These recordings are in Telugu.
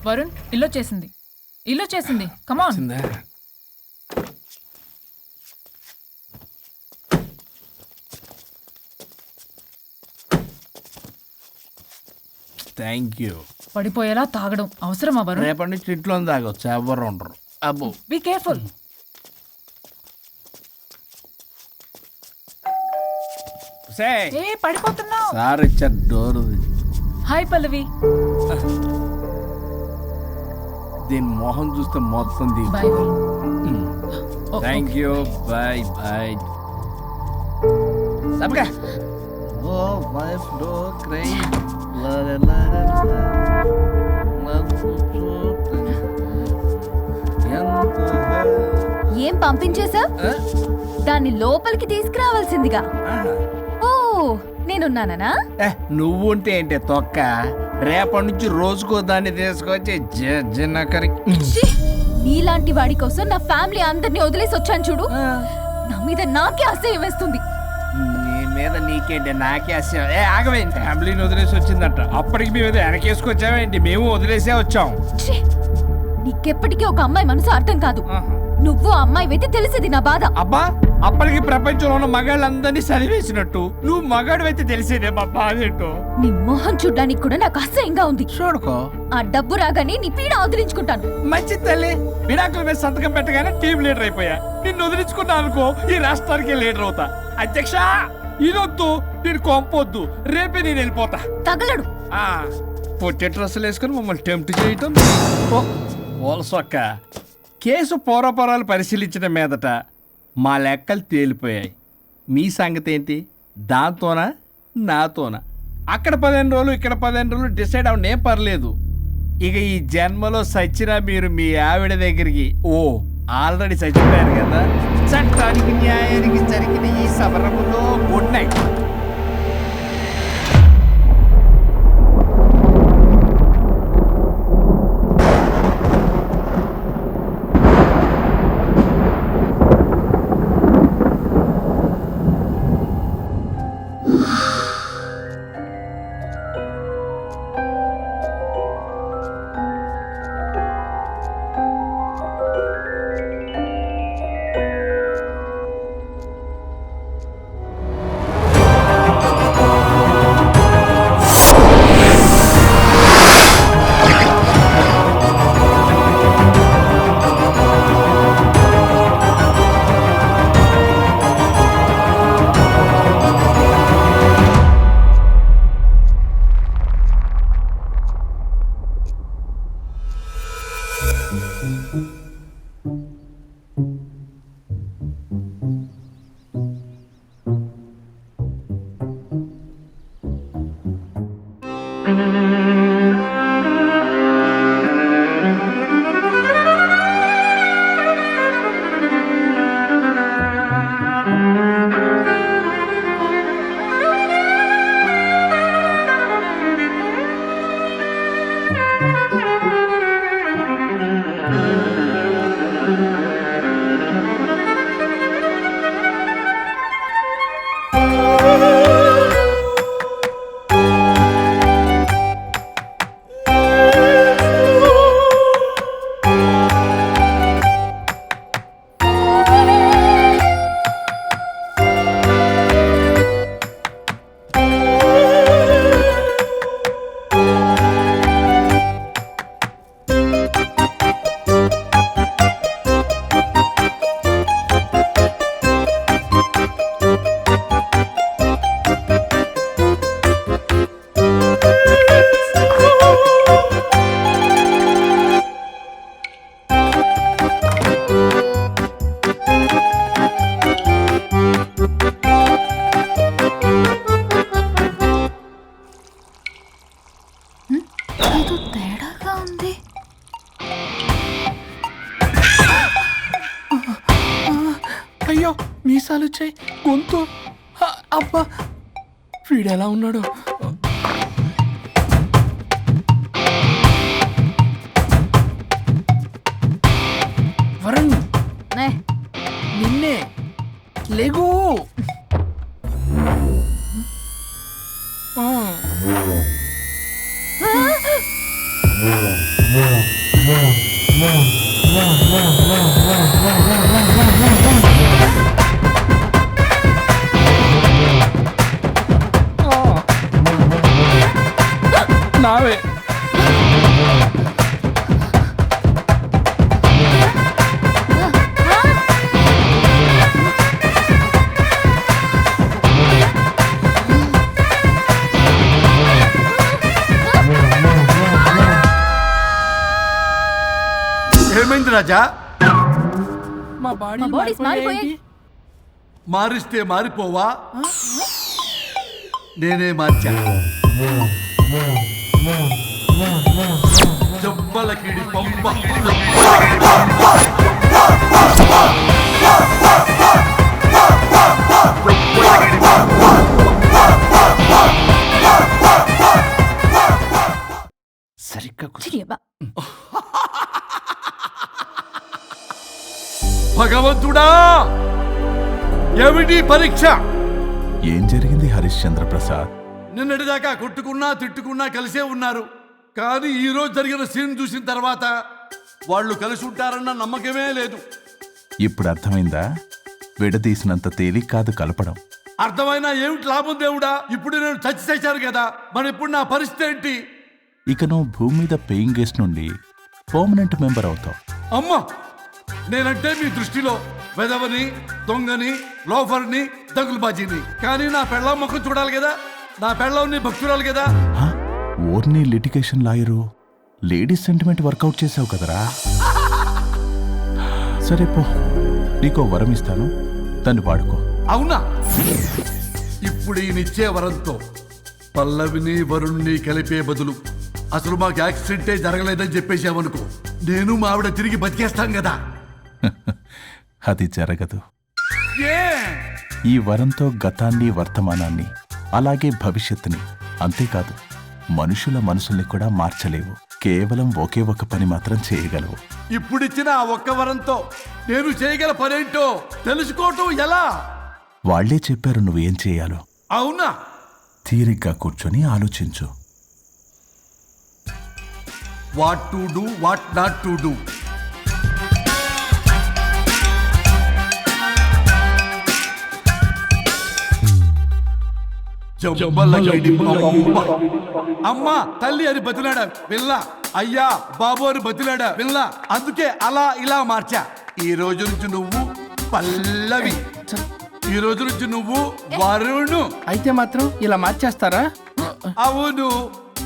వరుణ్, ఇల్లు చేసింది కమాన్. Thank you. పడిపోయేలా తాగడం అవసరమా వరుణ్? రేపటి నుంచి ఇంట్లో తాగొచ్చు, ఎవరు ఉండరు. అబ్బో, బీ కేర్ఫుల్. ఏ పడిపోతున్నావు. సార్ ఇచ్చారు డోర్. హాయ్ పల్లవి. దీని మొహం చూస్తే మొత్తం bye. Thank you. Bye bye. సబ్గా ఓ వైఫ్ డో క్రై ఏం పంపించేశా? దాన్ని లోపలికి తీసుకురావాల్సిందిగా. ఓ నేనున్నానా? నువ్వు ఉంటే ఏంటి తొక్క. రేపటి నుంచి రోజుకో దాన్ని తీసుకొచ్చి జిన్నకరి. నీలాంటి వాడి కోసం నా ఫ్యామిలీ అందరినీ వదిలేసి వచ్చాను చూడు. నా మీద నాకే అసహ్యం వేస్తుంది. నీ మీద నీకేంటి, నాకే అసహ్యం. ఆగవేంటి, ఫ్యామిలీని వదిలేసి వచ్చిందంట. అప్పటికి మేము వెనకేసుకొచ్చామేంటి? మేము వదిలేసే వచ్చాం. నీకెప్పటికీ ఒక అమ్మాయి మనసు అర్థం కాదు. నువ్వు అమ్మాయి అయితే తెలిసేది నా బాధ. అబ్బా, అప్పటికి ప్రపంచంలో ఉన్న మగాళ్ళందరినీ చదివేసినట్టు నువ్వు మగాడు అయితే తెలిసేదే మా బాధ ఏంటో. నీ మొహం చూడ్డానికి కూడా నాకు అసహ్యంగా ఉంది. చూడుకో, ఆ డబ్బు రాగానే నీ పీడ వదిలించుకుంటాను. మంచి తల్లి. విడాకుల మీద సంతకం పెట్టగానే టీం లీడర్ అయిపోయా. నిన్ను వదిలించుకున్నా అనుకో, ఈ రాష్ట్రానికి లీడర్ అవుతా. అధ్యక్ష, ఇదొద్దు, నేను కొంపొద్దు. రేపే నేను వెళ్ళిపోతా. తగలడు. పొట్టి డ్రెస్సులు వేసుకుని మమ్మల్ని టెంప్ట్ చేయటం. ఓలసొక్క. కేసు పూర్వపరాలు పరిశీలించిన మీదట మా లెక్కలు తేలిపోయాయి. మీ సంగతి ఏంటి? దాంతోనా నాతోనా? అక్కడ 15 రోజులు, ఇక్కడ 15 రోజులు డిసైడ్ అవనేం పర్లేదు. ఇక ఈ జన్మలో సచ్చినా మీరు మీ ఆవిడ దగ్గరికి ఆల్రెడీ చచ్చిపోయారు కదా. చట్టానికి న్యాయానికి జరిగిన ఈ సమరములో గుడ్ నైట్. అయ్యో, మీసాలు వచ్చాయి, గొంతు. అబ్బా, వీడెలా ఉన్నాడు? వరుణ్, నిన్నే. లేగు. నావే ఏమైంది రాజా? మా మా బాడీస్ మారిపోయాయి. మారిస్తే మారిపోవా? నేనే మార్చా. జబ్బలకిడి పంప. సరిగ్గా చిరియబ్బా. భగవంతుడా, ఏమిటి పరీక్ష? ఏం జరిగింది హరిశ్చంద్ర ప్రసాద్? నిన్నటిదాకా కొట్టుకున్నా తిట్టుకున్నా కలిసే ఉన్నారు. కానీ ఈ రోజు జరిగిన సీన్ చూసిన తర్వాత వాళ్ళు కలిసి ఉంటారన్న నమ్మకమే లేదు. ఇప్పుడు అర్థమైందా? విడదీసినంత తేలిక కాదు కలపడం. అర్థమైనా ఏమిటి లాభం దేవుడా? ఇప్పుడు నేను చచ్చి చేశాను కదా, మరి ఇప్పుడు నా పరిస్థితి ఏంటి? ఇక నువ్వు భూమి మీద పేయింగ్ గెస్ట్ నుండి పర్మనెంట్ మెంబర్ అవుతావు. అమ్మా, నేనంటే మీ దృష్టిలో వెదవని, దొంగని, లోఫర్ని, దగులుబాజీని. కానీ నా పెళ్ళం ముఖం చూడాలి కదా, నా పెళ్ళంని భక్తురాలు కదా. హ? ఓర్ని litigation lawyer, ladies sentiment workout చేసావు కదరా. సరే పో, నీకో వరం ఇస్తాను, దాన్ని వాడుకో. అవునా? ఇప్పుడు ఈయనిచ్చే వరంతో పల్లవిని వరుణ్ణి కలిపే బదులు అసలు మాకు యాక్సిడెంటే జరగలేదని చెప్పేసామనుకో, నేను మా ఆవిడ తిరిగి బతికేస్తాం కదా. అది జరగదు. ఏ ఈ వరంతో గతాన్ని, వర్తమానాన్ని, అలాగే భవిష్యత్తుని, అంతేకాదు మనుషుల మనసుల్ని కూడా మార్చలేవు. కేవలం ఒకే ఒక పని మాత్రం చేయగలవు. ఇప్పుడిచ్చిన ఆ ఒక్క వరంతో నేను చేయగల పనేంటో తెలుసుకోవటం ఎలా? వాళ్లే చెప్పారు నువ్వేం చేయాలో. అవునా? తీరిగ్గా కూర్చొని ఆలోచించు. What to do, what not to do. అమ్మా తల్లి అని బతిలాడా విల్ల, అయ్యా బాబు అని బతిలాడా విల్ల. అందుకే అలా ఇలా మార్చా. ఈ రోజు నుంచి నువ్వు పల్లవి, ఈ రోజు నుంచి నువ్వు వరుణు. అయితే మాత్రం ఇలా మార్చేస్తారా? అవును,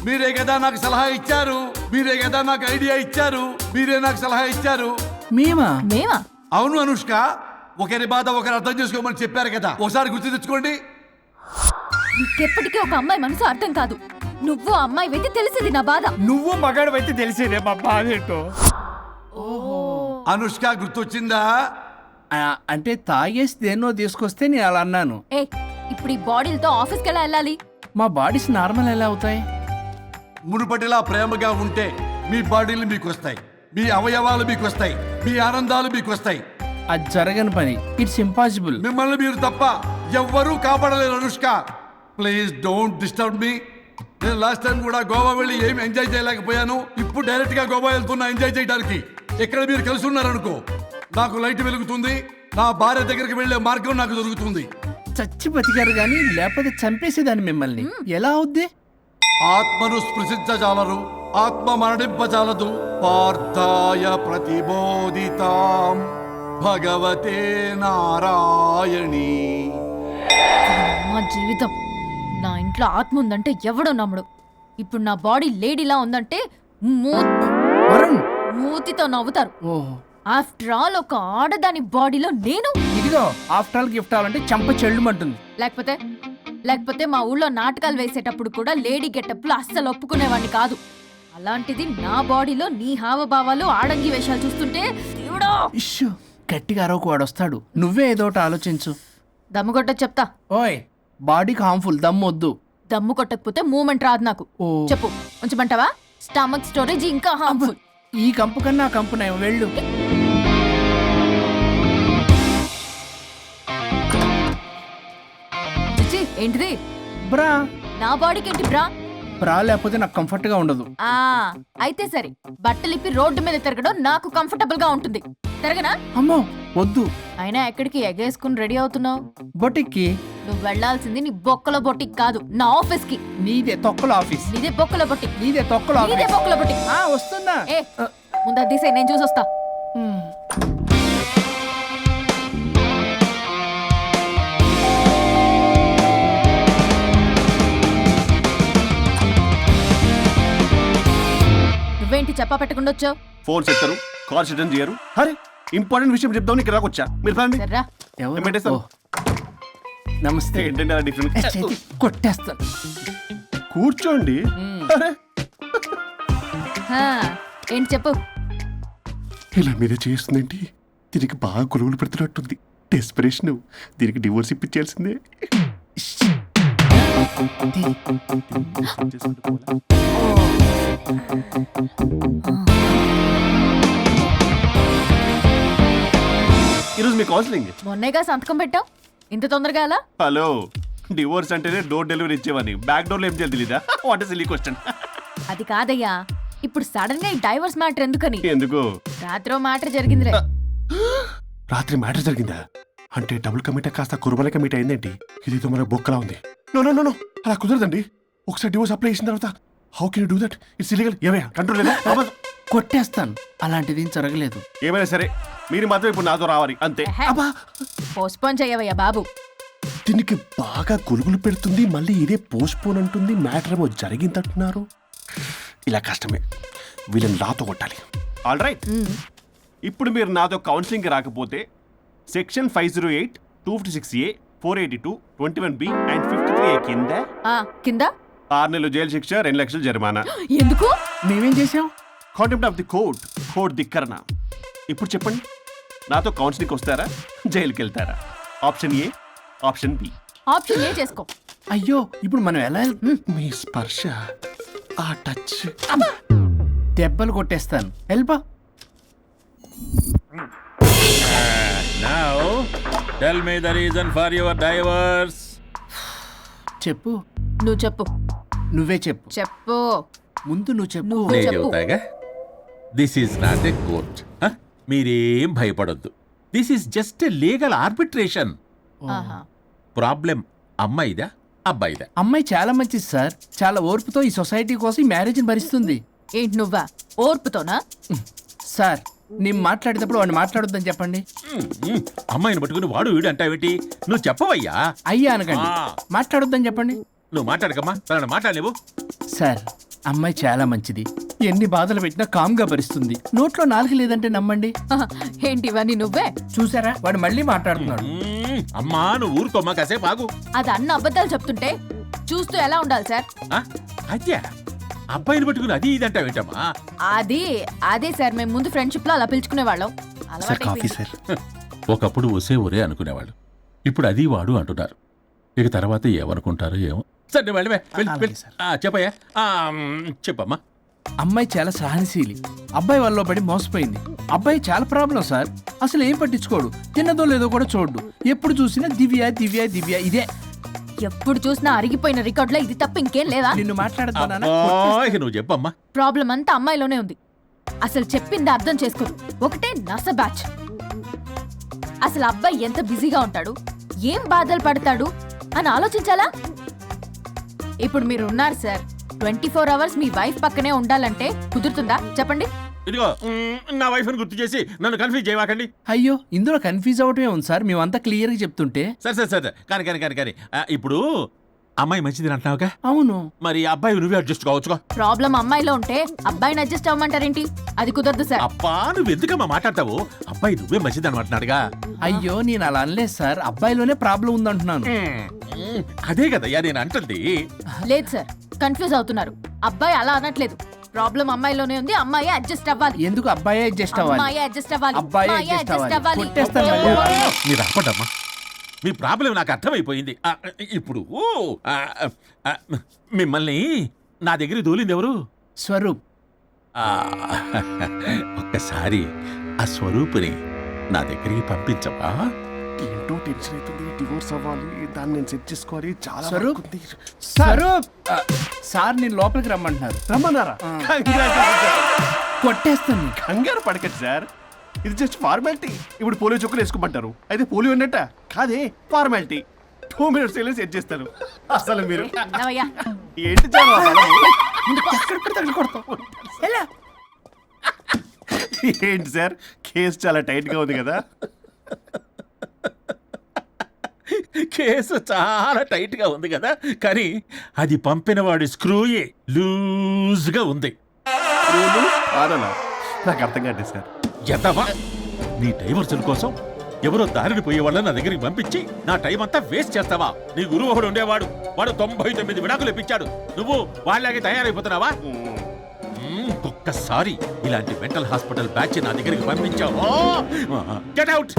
మీరే కదా నాకు సలహా ఇచ్చారు, మీరే కదా నాకు ఐడియా ఇచ్చారు, మీరే నాకు సలహా ఇచ్చారు. మేమా? మేమా? అవును అనుష్క, ఒకరి బాధ ఒకరు అర్థం చేసుకోమని చెప్పారు కదా, ఒకసారి గుర్తు తెచ్చుకోండి. నీకెప్పటికీ ఒక అమ్మాయి మనసు అర్థం కాదు. నువ్వు అమ్మాయి వెతి తెలిసింది నా బాధ. నువ్వు మగాడు అయితే తెలిసేదే మా బాధ ఏంటో. అనుష్క గుర్తొచ్చిందా? అంటే తాగేసి దేన్నో తీసుకొస్తే నేను అలా అన్నాను. ఏ, ఇప్పుడు ఈ బాడీలతో ఆఫీస్కి ఎలా వెళ్ళాలి? మా బాడీస్ నార్మల్ ఎలా అవుతాయి? మునుపటిలా ప్రేమగా ఉంటే మీ బాడీలు మీకు వస్తాయి, మీ అవయవాలు మీకు వస్తాయి, మీ ఆనందాలు మీకు వస్తాయి. అది జరగని పని. It's impossible. మిమ్మల్ని మీరు తప్ప ఎవ్వరూ కాపాడలేరు Anushka. Please don't disturb me. నేను లాస్ట్ టైం కూడా గోవా వెళ్ళి ఏమి ఎంజాయ్ చేయలేకపోయాను. ఇప్పుడు డైరెక్ట్ గా గోవా వెళ్తున్నా ఎంజాయ్ చేయడానికి. ఎక్కడ మీరు కలిసి ఉన్నారనుకో, నాకు లైట్ వెలుగుతుంది, నా భార్య దగ్గరికి వెళ్లే మార్గం నాకు దొరుకుతుంది. చచ్చి బతికారు కానీ లేకపోతే చంపేసేదాన్ని మిమ్మల్ని. ఎలా అవుద్ది? ఆత్మను స్పృశించజాలరు, ఆత్మ మరణింపజాలదు. పార్థాయ ప్రతిబోధితాం భగవతే నారాయణి. మా జీవితం, నా ఇంట్లో ఆత్మ ఉందంటే ఎవడో నమ్ముడు. ఇప్పుడు నా బాడీ లేడీలా ఉందంటే వరుణ్, మూతితో నవ్వుతారు. ఓహో, ఆఫ్టర్ ఆల్ ఒక ఆడదాని బాడీలో నేను. ఇదిగో ఆఫ్టర్ ఆల్ గిఫ్ట్ అవ్వాలంటే చంప చెల్లుమంటుంది. లేకపోతే మా ఊళ్ళో నాటకాలు వేసేటప్పుడు కూడా లేడీ గెటప్లు అస్సలు ఒప్పుకునేవాడిని కాదు. అలాంటిది నా బాడీలో నీ హావభావాలు, ఆడంగి వేషాలు చూస్తుంటే దేవుడో. ఇష్యూ, గట్టిగా అరవకు, వాడు వస్తాడు. నువ్వే ఏదో ఒకటి ఆలోచించు. దమ్ము కొట్ట చెప్తా. ఓయ్, బాడీకి హార్మ్ఫుల్, దమ్మొద్దు. దమ్ము కొట్టకపోతే మూమెంట్ రాదు నాకు. ఓ. చెప్పు, ఉంచమంటావా? స్టమక్ స్టోరేజ్ ఇంకా హార్మ్ఫుల్. ఈ కంపు కన్నా ఆ కంపు నయం, వెళ్ళు. చిచి, ఏంటిది? బ్రా. నా బాడీకి ఏంటి బ్రా? బ్రా లేకపోతే నాకు కంఫర్ట్ గా ఉండదు. ఆ అయితే సరే, బట్టలిప్పి రోడ్డు మీద తిరగడం నాకు కంఫర్టబుల్ గా ఉంటుంది. తిరగనా? అమ్మో వద్దు. అయినా ఎక్కడికి ఎగేసుకుని రెడీ అవుతున్నావు? బొటిక్కి. నువ్వు వెళ్లాల్సింది నీ బొక్కల బొట్టికి కాదు, నా ఆఫీస్ కి. నీదే తొక్కల ఆఫీస్. నీదే బొక్కల బొట్టి. నీదే తొక్కల నీదే ఆఫీస్. బొక్కల బొట్టి. వస్తున్నా. ఏ ముందు అది తీసేయ్, నేను చూసొస్తా. నువ్వేంటి చెప్పా పెట్టకుండా వచ్చావు? ఫోన్ చెప్తారు, కాల్ అటెండ్ చేయరు. అరే ఇంపార్టెంట్ విషయం చెప్దాం ఇక్కడ వచ్చా. మీరు రండి. సర్రా. ఎవరు? పెట్టేస్తాను. నమస్తే. ఏంటంటే అలా డిఫరెంట్. కొట్టేస్తాను. కూర్చోండి. అరే హా, ఏంటి చెప్పు. ఇలా మీరే చేస్తుందేంటి? దీనికి బాగా గొలుగులు పెడుతున్నట్టుంది. డెస్పిరేషన్. దీనికి డివోర్స్ ఇప్పించాల్సిందే. ఈరోజు మీ కౌన్సిలింగ్. మొన్నేగా సంతకం పెట్టావు, ఇంత తొందరగా అలా? హలో, డివోర్స్ అంటేనే డోర్ డెలివరీ ఇచ్చేవాని, బ్యాక్ డోర్ లో ఏం చేయాలి తెలీదా? What is silly question. అది కాదయ్యా, ఇప్పుడు సడన్ గా ఈ డైవర్స్ మ్యాటర్ ఎందుకని? ఎందుకు? రాత్రో మ్యాటర్ జరిగిందిలే. రాత్రి మ్యాటర్ జరిగిందా? అంటే డబుల్ కమిట్ కాస్త కుర్బల కమిట్ అయిందేంటి? ఇదితో మన బొక్కలా ఉంది. నో నో నో నో, అలా కుదరదండి. ఒకసారి డివోర్స్ అప్లై చేసిన తర్వాత how can you do that? It's illegal. ఏమయ్యా కంట్రోల్ లేదా? కొట్టేస్తాను. అలాంటిది ఏం జరగలేదు. ఏమైనా సరే మీరు మాత్రం ఇప్పుడు నాతో రావాలి అంతే. అబ్బా, పోస్ట్పోన్ చేయవయ్యా బాబు. దీనికి బాగా గొలుగులు పెడుతుంది, మళ్ళీ ఇదే పోస్ట్పోన్ అంటుంది. మ్యాటర్ ఏమో జరిగిందంటున్నారు. ఇలా కష్టమే, వీళ్ళని నాతో కొట్టాలి. ఆల్ రైట్, ఇప్పుడు మీరు నాతో కౌన్సిలింగ్కి రాకపోతే section 508, 256A, 482, 21B and 53A కింద కింద 6 నెలలు జైలు శిక్ష, 2 లక్షలు జరిమానా. ఎందుకు? మేమేం చేసాం? Contempt of the court, court ధిక్కరణ. ఇప్పుడు చెప్పండి, నాతో కౌన్సిలింగ్కి వస్తారా, జైలుకి వెళ్తారా? Option A, option B. Option A చేసుకో. అయ్యో ఇప్పుడు మనం ఎలా మీ స్పర్శ, ఆ టచ్. దెబ్బలు కొట్టేస్తాను. వెళ్ళిపో. Now, tell me the reason for your divorce. చెప్పు. నువ్వు చెప్పు. నువ్వే చెప్పు. చెప్పు. ముందు నువ్వు చెప్పు. నువ్వు నేను చెప్పు. చెబుతాగా. This is not a court. మీరేం భయపడొద్దు. This is just a legal arbitration. ఆహా. ప్రాబ్లం అమ్మాయిదా అబ్బాయిదా? అమ్మాయి చాలా మంచిది సార్. చాలా ఓర్పుతో ఈ సొసైటీ కోసం ఈ మ్యారేజ్ని భరిస్తుంది. ఏంటి నువ్వా? ఓర్పుతోనా? సార్ నేను మాట్లాడేటప్పుడు వాడిని మాట్లాడొద్దని చెప్పండి. అమ్మాయిని పట్టుకుని వాడు వీడు అంటావేంటి? నువ్వు చెప్పవయ్యా. అయ్యా అనకండి. ఆ. మాట్లాడొద్దని చెప్పండి. నువ్వు మాట్లాడకమ్మా, తనని మాట్లాడలేవు. సార్ అమ్మాయి చాలా మంచిది. ఎన్ని బాధలు పెట్టినా కామ్గా భరిస్తుంది. నోట్లో నాలుగు లేదంటే నమ్మండి. ఏంటి ఇవన్నీ నువ్వే? చూసారా వాడు మళ్ళీ మాట్లాడుతున్నాడు. అమ్మా నువ్వు ఊరుకోమ్మా, కాసేపు ఆగు. అది అన్న అబద్ధాలు చెప్తుంటే చూస్తూ ఎలా ఉండాలి సార్? అద్యా అబ్బాయిని పట్టుకుని అది ఇది అంటావేంటమ్మా? అదే సార్, మేము ముందు ఫ్రెండ్షిప్ లో అలా పిలుచుకునే వాళ్ళం. Sir coffee sir. ఒకప్పుడు ఒసే ఒరే అనుకునేవాళ్ళు, ఇప్పుడు అది వాడు అంటున్నారు. ఇక తర్వాత ఏమనుకుంటారో ఏమో. సరే వెళ్ళవే, అలాగే సార్. చెప్పయ్యా. చెప్పమ్మా. అమ్మాయి చాలా సహనశీలి. అబ్బాయి వాళ్ళలో పడి మోసపోయింది. అబ్బాయి చాలా ప్రాబ్లం సార్. అసలు ఏం పట్టించుకోడు. తిన్నదో లేదో కూడా చూడు. ఎప్పుడు చూసినా దివ్య దివ్య దివ్య ఇదే. ఎప్పుడు చూసినా అరిగిపోయిన రికార్డులో ఇది తప్ప ఇంకేం లేదా? నిన్ను మాట్లాడతానా? ఇక నువ్వు చెప్పమ్మా. ప్రాబ్లం అంతా అమ్మాయిలోనే ఉంది. అసలు చెప్పింది అర్థం చేసుకోదు. ఒకటే నస బ్యాచ్. అసలు అబ్బాయి ఎంత బిజీగా ఉంటాడు, ఏం బాధలు పడతాడు అని ఆలోచించాలా? ఇప్పుడు మీరు ఉన్నారు సార్, 24 hours మీ వైఫ్ పక్కనే ఉండాలంటే కుదురుతుందా చెప్పండి? ఇదిగో నా వైఫ్ ని గుర్తు చేసి నన్ను కన్ఫ్యూజ్ చేయమాకండి. అయ్యో ఇందులో కన్ఫ్యూజ్ అవటమే ఉంది సార్. మేమంతా క్లియర్ గా చెప్తుంటే. సరే కానీ ఇప్పుడు అమ్మాయి మంచిది అంటున్నావుగా, అవును. మరి అబ్బాయి నువ్వే అడ్జస్ట్ కావచ్చుగా. ప్రాబ్లం అమ్మాయిలో ఉంటే అబ్బాయిని అడ్జస్ట్ అవ్వమంటారేంటి? అది కుదరదు సార్. అబ్బా నువ్వు ఎందుకమ్మా మాట్లాడతావు? అబ్బాయి నువ్వే మంచిది అనమాటున్నాడుగా. అయ్యో నేను అలా అనలేదు సార్. అబ్బాయిలోనే ప్రాబ్లం ఉందంటున్నాను. అదే కదయ్యా నేను అంటుంది. లేదు సార్, కన్ఫ్యూజ్ అవుతున్నారు. అబ్బాయి అలా అనట్లేదు. ప్రాబ్లం అమ్మాయిలోనే ఉంది. అమ్మాయి అడ్జస్ట్ అవ్వాలి. ఎందుకు అబ్బాయి అడ్జస్ట్ అవ్వాలి? అమ్మాయి అడ్జస్ట్ అవ్వాలి. అబ్బాయి అమ్మాయి adjust adjust అవ్వాలి. అవ్వాలి. కొట్టేస్తాను మళ్ళీ. మీరు ఆపడమ్మా, మీ ప్రాబ్లం నాకు అర్థమైపోయింది. ఇప్పుడు మిమ్మల్ని నా దగ్గర దూలింది ఎవరు? స్వరూప్. ఆ, ఒక్కసారి ఆ స్వరూపుని నా దగ్గరికి పంపించవా? ఏంటో టెన్షన్ అవుతుంది. డివోర్స్ అవ్వాలి, దాన్ని నేను సెట్ చేసుకోవాలి. చాలా స్వరూప్? work ఉంది. స్వరూప్ సార్ నేను లోపలికి రమ్మంటున్నారు. రమ్మన్నారా? Congratulations, sir. కొట్టేస్తాను. కంగారు పడకండి సార్, ఇది జస్ట్ ఫార్మాలిటీ. ఇప్పుడు పోలియో చుక్కలు వేసుకోమంటారు, అయితే పోలియో ఉన్నట్ట కాదే, ఫార్మాలిటీ. 2 minutes సెట్ చేస్తాను. అసలు మీరు నవయ్యా, ఏంటి చాలా ఏంటి సార్, కేసు చాలా టైట్ గా ఉంది కదా? కేసు చాలా టైట్ గా ఉంది కదా, కానీ అది పంపిన వాడి స్క్రూయే లూజ్ గా ఉంది. రూలు ఆడలా నాకు అర్థం కాదు సార్. ఎదవా, నీ డైవర్సన్ కోసం ఎవరో దారిని పోయే వాళ్ళని నా దగ్గరికి పంపించి నా టైం అంతా వేస్ట్ చేస్తావా? నీ గురువు ఒకడు ఉండేవాడు, వాడు 99 విడాకులు ఇప్పించాడు. నువ్వు వాళ్ళకి తయారైపోతున్నావా? ఒక్కసారి ఇలాంటి మెంటల్ హాస్పిటల్ బ్యాచ్ నా దగ్గరికి పంపించావు, get out,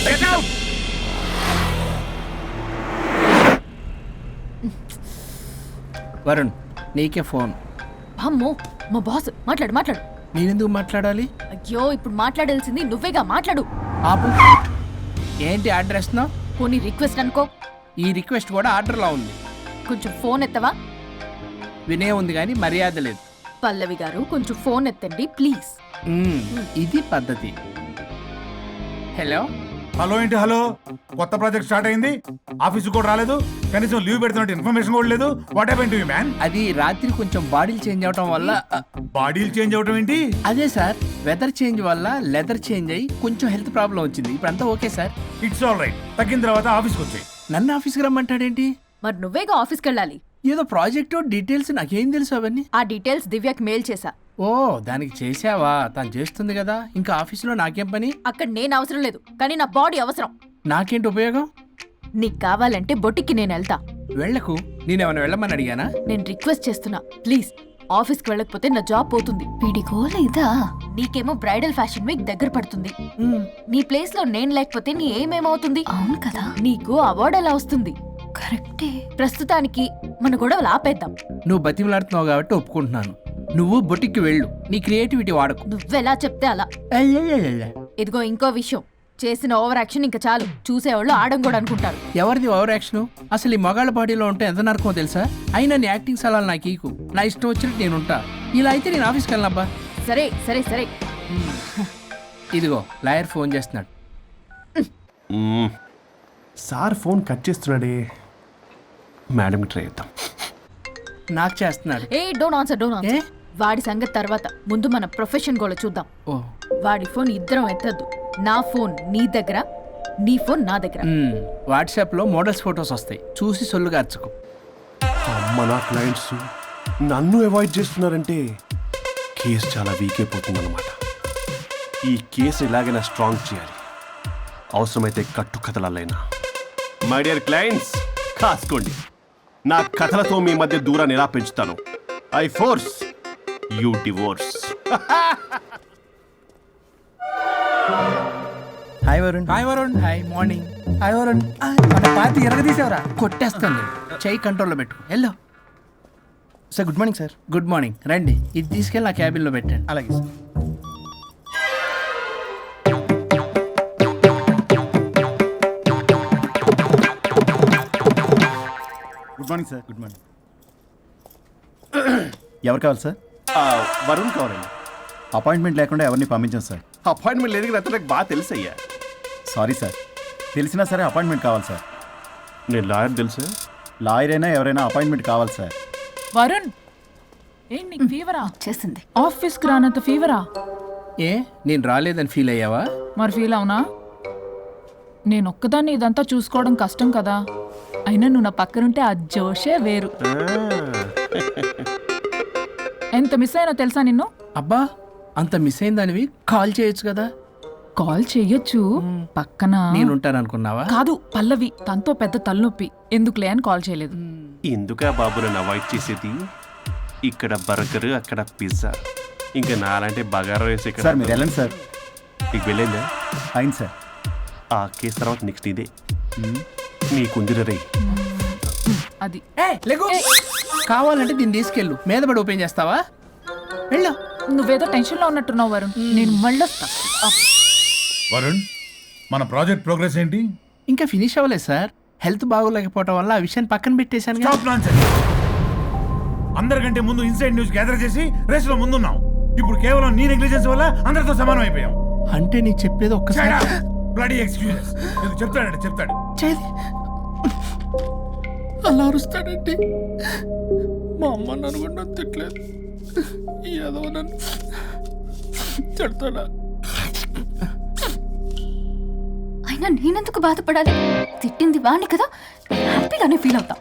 get out. Varun, నీకే ఫోన్. అమ్మో మా బాస్. మాట్లాడు మాట్లాడు. నేనెందుకు మాట్లాడాలి? అయ్యో, ఇప్పుడు మాట్లాడాల్సింది నువ్వేగా, మాట్లాడు. ఆపు. ఏంటి ఆర్డర్ ఇస్తున్నావు? పోనీ రిక్వెస్ట్ అనుకో. ఈ రిక్వెస్ట్ కూడా ఆర్డర్లో ఉంది. కొంచెం ఫోన్ ఎత్తవా? వినే ఉంది కానీ మర్యాద లేదు. పల్లవి గారు, కొంచెం ఫోన్ ఎత్తండి ప్లీజ్. ఇది పద్ధతి. హలో. హలో ఏంటి హలో? కొత్త ప్రాజెక్ట్ స్టార్ట్ అయింది, ఆఫీస్ కూడా రాలేదు, కనీసం లీవ్ పెడుతున్నట్టు ఇన్ఫర్మేషన్ కూడా లేదు. What happened to you man? అది రాత్రి కొంచెం బాడీలు చేంజ్ అవటం వల్ల. బాడీలు చేంజ్ అవటం ఏంటి? అదే సార్, వెదర్ చేంజ్ వల్ల లెదర్ చేంజ్ అయ్యి కొంచెం హెల్త్ ప్రాబ్లం వచ్చింది. ఇప్పుడు అంతా okay sir. It's all right. తగ్గిన తర్వాత ఆఫీస్కి వచ్చాయి. నన్ను ఆఫీస్కి రమ్మంటాడేంటి? మరి నువ్వేగా ఆఫీస్కి వెళ్ళాలి. ఏదో ప్రాజెక్టు డీటెయిల్స్ నాకేం తెలుసు అవన్నీ. ఆ డీటెయిల్స్ దివ్యకి మెయిల్ చేశా. ఓ, దానికి చేసావా? తను చేస్తుంది కదా, ఇంకా ఆఫీసులో నాకేం పని? అక్కడ నేను అవసరం లేదు, కానీ నా బాడీ అవసరం. నాకేంటి ఉపయోగం? నీకు కావాలంటే బొటిక్కి నేను వెళ్తా. వెళ్లకు. నేనేమైనా వెళ్ళమని అడిగానా? నేను రిక్వెస్ట్ చేస్తున్నా ప్లీజ్. ఆఫీస్కి వెళ్ళకపోతే నా జాబ్ పోతుంది. వీడికోలా ఇదా? నీకేమో బ్రైడల్ ఫ్యాషన్ వీక్ దగ్గర పడుతుంది. నీ ప్లేస్ లో నేను లేకపోతే నీ ఏమేమవుతుంది? అవును కదా. నీకు అవార్డు ఎలా వస్తుంది? కరెక్టే. ప్రస్తుతానికి మన గొడవలు ఆపేద్దాం. నువ్వు బతిమలాడుతున్నావు కాబట్టి ఒప్పుకుంటున్నాను. నువ్వు బొటిక్కి వెళ్ళు, నీ క్రియేటివిటీ వాడకు. నువ్వెలా చెప్తే అలా. ఇదిగో ఇంకో విషయం, చేసిన ఓవర్ యాక్షన్ ఇంకా చాలు. చూసేవాళ్ళు ఆడం కూడా అనుకుంటారు. ఎవరిది ఓవర్ యాక్షన్? అసలు ఈ మగాళ్ళ బాడీలో ఉంటే ఎంత నరకమో తెలుసా? అయినా నీ యాక్టింగ్ సలాలు నాకు ఈకు. నా ఇష్టం వచ్చినట్టు నేను ఉంటా. ఇలా అయితే నేను ఆఫీస్కి వెళ్ళనబ్బా. సరే సరే సరే. ఇదిగో లాయర్ ఫోన్ చేస్తున్నాడు. సార్ ఫోన్ కట్ చేస్తున్నాడే, మేడంకి ట్రై చేద్దాం. నాకు చేస్తున్నాడు. ఏ డోంట్ ఆన్సర్. వాడి సంగతి తర్వాత, ముందు మన ప్రొఫెషన్ గోల చూద్దాం. ఓ, వాడి ఫోన్ ఇద్దరం ఎత్తద్దు. నా ఫోన్ నీ దగ్గర, నీ ఫోన్ నా దగ్గర. వాట్సాప్లో మోడల్స్ ఫొటోస్ వస్తాయి, చూసి సొల్లుగా అర్చుకో. అమ్మ, నా క్లయింట్స్ నన్ను అవాయిడ్ చేస్తున్నారంటే కేసు చాలా వీక్ అయిపోతుందన్నమాట. ఈ కేసు ఎలాగైనా స్ట్రాంగ్ చేయాలి, అవసరమైతే కట్టు కథలైనా. మై డియర్ క్లయింట్స్, కాసుకోండి. నా కథలతో మీ మధ్య దూరాన్ని ఎలా పెంచుతాను. I force you divorce. Hi Varun. Hi Varun. Hi morning. Hi Varun. మన పార్టీ ఎరగదీసావరా? కొట్టేస్తాను నేను. చెయ్యి కంట్రోల్లో పెట్టు. వెళ్ళు. Sir good morning sir. Good morning. రండి, ఇది తీసుకెళ్ళి నా క్యాబిన్లో పెట్టండి. అలాగే sir. Good morning sir. Good morning. ఎవరు కావాలి సార్? వరుణ్ కావాలండి. అపాయింట్మెంట్ లేకుండా ఎవరిని పంపించాం సార్. అపాయింట్మెంట్ లేదు కదా, నాకు బాగా తెలుసు అయ్యా. సారీ సార్, తెలిసినా సరే అపాయింట్మెంట్ కావాలి సార్. నేను లాయర్ తెలుసా? లాయర్ అయినా ఎవరైనా అపాయింట్మెంట్ కావాలి సార్. వరుణ్, ఏంటి నీకు ఫీవరా? చేసింది. ఆఫీస్కి రానంత ఫీవరా? ఏ, నేను రాలేదని ఫీల్ అయ్యావా? మరి ఫీల్ అవునా? నేను ఒక్కదాన్ని ఇదంతా చూసుకోవడం కష్టం కదా. అయినా నువ్వు నా పక్కనుంటే ఆ జోషే వేరు. ఎంత మిస్ అయినా తెలుసా నిన్ను? అబ్బా, అంత మిస్ అయిందానివి కాల్ చేయొచ్చు కదా. కాల్ చెయ్యొచ్చు, పక్కన నేనుంటాను అనుకున్నావా? కాదు, పల్లవి, తనతో పెద్ద తలనొప్పి, ఎందుకులే అని కాల్ చేయలేదు. ఎందుకా బాబు నన్ను అవాయిడ్ చేసేది? ఇక్కడ బర్గర్, అక్కడ పిజ్జా, ఇంకా నాలంటే బగారా వేసి సార్ మీరు వెళ్ళండి సార్. నీకు వెళ్ళిందా? అయింది సార్. ఆ కేసు తర్వాత నెక్స్ట్ ఇదే నీకుందిరే రే. అది కావాలంటే దీన్ని తీసుకెళ్ళు, మీద పడి ఓపెన్ చేస్తావా? వెళ్ళు. నువ్వేదో టెన్షన్లో ఉన్నట్టున్నావు వరుణ్. నేను మళ్ళొస్తా. వరుణ్, మన ప్రాజెక్ట్ ప్రోగ్రెస్ ఏంటి? ఇంకా ఫినిష్ అవ్వలేదు సార్. హెల్త్ బాగోలేకపోవడం వల్ల ఆ విషయాన్ని పక్కన పెట్టేశాను. Stop nonsense. అందరికంటే ముందు ఇన్సైడ్ న్యూస్ గ్యాదర్ చేసి రేస్ లో ముందున్నాం. ఇప్పుడు కేవలం నీ నెగ్లిజెన్స్ వల్ల అందరితో సమానం అయిపోయాం. అంటే నీ చెప్పేది ఒక్కసారి బ్లడీ ఎక్స్క్యూజెస్. చెప్తాడు అలా అరుస్తాడండి. మా అమ్మ నన్ను కూడా నన్ను తిట్టలేదు, ఏదో నన్ను తిడతాడా. అయినా నేనెందుకు బాధపడాలి? తిట్టింది వాణ్ణి కదా, హ్యాపీగానే ఫీల్ అవుతా.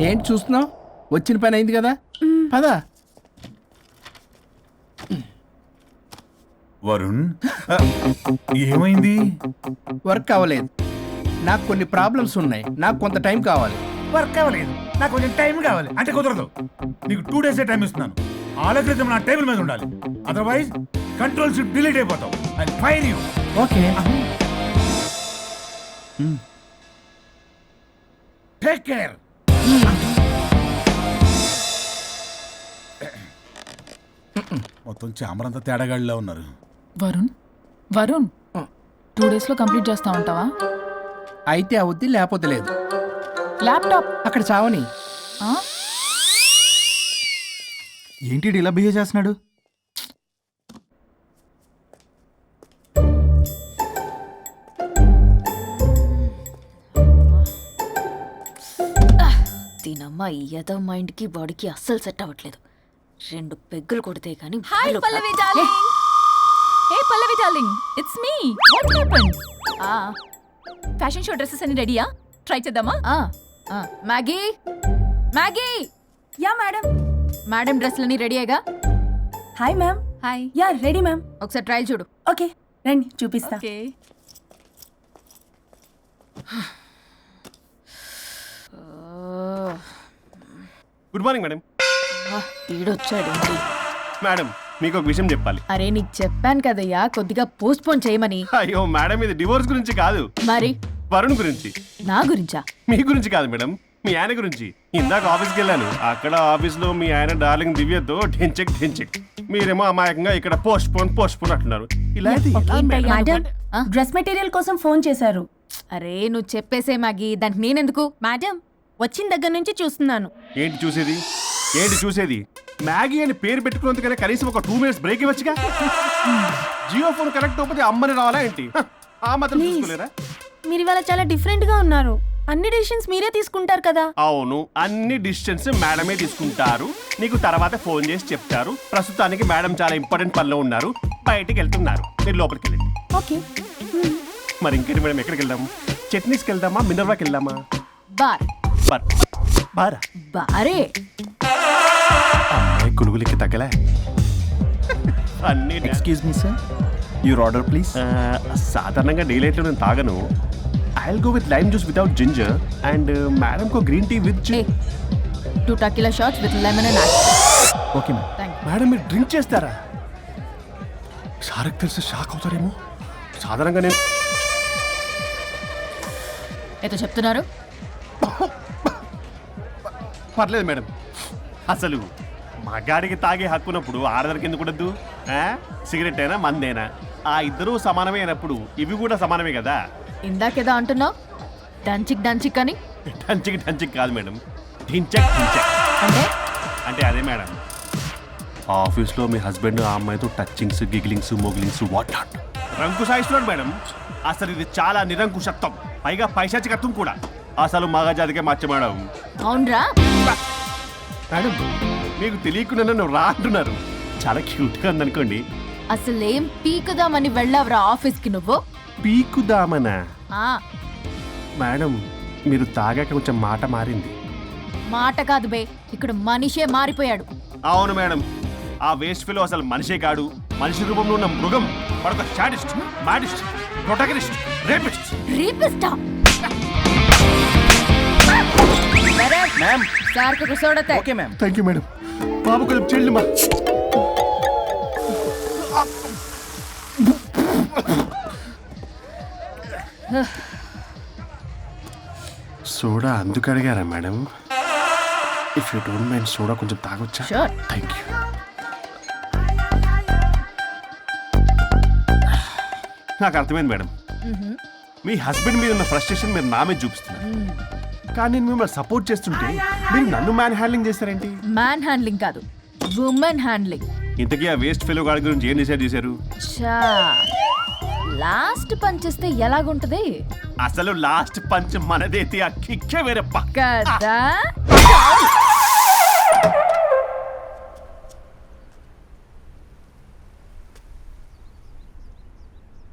ఏంటి చూస్తున్నావు? వచ్చిన పని అయింది కదా, పదా. వరుణ్, ఏమైంది? వర్క్ అవ్వలేదు. నాకు కొన్ని ప్రాబ్లమ్స్ ఉన్నాయి, నాకు కొంత టైం కావాలి. వర్క్ అవ్వలేదు, నాకు కొంచెం టైం కావాలి అంటే కుదరదు. నీకు 2 days టైం ఇస్తున్నాను. ఆలోచించడం నా టేబుల్ మీద ఉండాలి, అదర్వైజ్ కంట్రోల్ షిప్ డిలీట్ అయిపోతావు. I fire you. Okay, take care. మొత్తం చామరంతా తేడాగాడిలా ఉన్నారు. వరుణ్ 2 days లో కంప్లీట్ చేస్తా ఉంటావా? అయితే అవుద్ది, లేకపోతే లేదు. ల్యాప్టాప్ అక్కడ చావని. ఆ? ఏంటి ఇలా బిహేవ్ చేస్తున్నాడు? దీనమ్మ ఏదో మైండ్కి బాడీకి అస్సలు సెట్ అవ్వట్లేదు. 2 పెగ్గులు కొడితే కానీ. Hi Pallavi darling. Hey Pallavi darling, it's me. What happened? Fashion show dresses అన్ని రెడీయా? ట్రై చేద్దామా? Maggie Maggie. Ya madam. Madam డ్రెస్లన్నీ రెడీయేగా? Hi ma'am. Hi. Ya ready ma'am. ఒకసారి ట్రయల్ చూడు. ఓకే రండి చూపిస్తా. ఓకే. Good morning madam. వీడొచ్చాడు. మేడం మీకు ఒక విషయం చెప్పాలి. అరే నీకు చెప్పాను కదయ్యా కొద్దిగా పోస్ట్ పోన్ చేయమని. అయ్యో మేడం, ఇది డివోర్స్ గురించి కాదు, మరి వరుణ్ గురించి. నా గురించా? మీ గురించి కాదు మేడం, మీ ఆయన గురించి. ఇందాక ఆఫీస్కి వెళ్ళాను, అక్కడ ఆఫీస్లో మీ ఆయన డార్లింగ్ దివ్యతో ఢెంచెక్. మీరేమో అమాయకంగా ఇక్కడ పోస్ట్ పోన్ అంటున్నారు. ఇలా అయితే ఎలా మేడం? మేడం డ్రెస్ మెటీరియల్ కోసం ఫోన్ చేశారు. అరే నువ్వు చెప్పేసే మ్యాగీ, దానికి నేనెందుకు? మేడం వచ్చిన దగ్గర నుంచి చూస్తున్నాను. ఏంటి చూసేది? మ్యాగీ అని పేరు పెట్టుకున్నందుకనే కనీసం ఒక 2 minutes బ్రేక్ ఇవ్వచ్చుగా. జియో ఫోన్ కనెక్ట్ అవ్వకపోతే అమ్మని రావాలా ఏంటి? ఆ మాత్రం చూసుకోలేరా? మీరు ఇవాళ చాలా డిఫరెంట్ గా ఉన్నారు. అన్ని డిసిషన్స్ మీరే తీసుకుంటారు కదా. అవును, అన్ని డిసిషన్స్ మేడమే తీసుకుంటారు. నీకు తర్వాత ఫోన్ చేసి చెప్తారు. ప్రస్తుతానికి మేడం చాలా ఇంపార్టెంట్ పనిలో ఉన్నారు, బయటికి వెళ్తున్నారు. మీరు లోపలికి వెళ్ళండి. ఓకే. మరి ఇంకేంటి మేడం, ఎక్కడికి వెళ్దాం? చట్నీస్కి వెళ్దామా, మినర్వాకి వెళ్దామా? బార్. బారా? బారే. అమ్మాయి కులుగులకి తగ్గలే. అన్ని excuse me sir, your order please. సాధారణంగా డే లైట్లో నేను తాగను. I'll go with lime juice without ginger and madam కో green tea with 2 tequila shots with lemon and ice. Okay ma'am. Thank you. Madam మీరు డ్రింక్ చేస్తారా? సార్కి తెలిసి షాక్ అవుతారేమో. సాధారణంగా నేను ఏదో చెప్తున్నారు. పర్లేదు మేడం. అసలు మగాడికి తాగే హక్కున్నప్పుడు ఆడదానికి ఎందుకు ఉండద్దు? సిగరెట్ అయినా మందేనా ఆ ఇద్దరూ సమానమే అయినప్పుడు ఇవి కూడా సమానమే కదా. ఇందాకేదో అంటున్నావు, డంచిక్ అని. డంచిక్ కాదు మేడం, ఢించక్. అంటే అంటే అదే మేడం, ఆఫీస్లో మీ హస్బెండ్ ఆ అమ్మాయితో touchings, gigglings, moglings what not రంకు సాయిస్తున్నాడు మేడం. అసలు ఇది చాలా నిరంకుశత్వం, పైగా పైశాచికత్వం కూడా. అసలు మగజాతికే మచ్చ మేడం. అవునరా? మేడం మీకు తెలియకుండా నన్ను రా అంటున్నారు. చాలా క్యూట్గా ఉందనుకోండి. అసలేం పీకుదామని వెళ్ళావురా ఆఫీస్కి నువ్వు? పీకుదామనా? ఆ మేడం మీరు తాగాక కొంచెం మాట మారింది. మాట కాదు బే, ఇక్కడ మనిషే మారిపోయాడు. అవును మేడం, ఆ వేస్ట్ ఫెలో అసలు మనిషే కాడు, మనిషి రూపంలో ఉన్న మృగం. మరొక శాడిస్ట్, మాడిస్ట్, ప్రొటగనిస్ట్, రేపిస్ట్. రేపిస్టా? మ్యామ్. సార్ కు సోడతే. Okay ma'am. Thank you madam. బాబు కొంచెం చెల్లి మా సోడా అందుకు అడిగారా madam? If you don't mind soda కొంచెం తాగొచ్చా? Sure. Thank you. నాకు అర్థమైంది మేడం, మీ హస్బెండ్ మీద ఉన్న ఫ్రస్ట్రేషన్ మీరు నా మీద చూపిస్తున్నారు. కానీ నేను మిమ్మల్ని సపోర్ట్ చేస్తుంటే మీరు నన్ను మ్యాన్ హ్యాండ్లింగ్ చేస్తారేంటి? మ్యాన్ హ్యాండ్లింగ్ కాదు, ఉమెన్ హ్యాండ్లింగ్. ఇంతకీ ఆ వేస్ట్ ఫెలో గాడి గురించి ఏం డిసైడ్ చేశారు? చా, లాస్ట్ పంచ్ చేస్తే ఎలాగుంటది అసలు లాస్ట్ పంచ్ మనదైతే ఆ కిక్కే వేరే పక్క. కదా?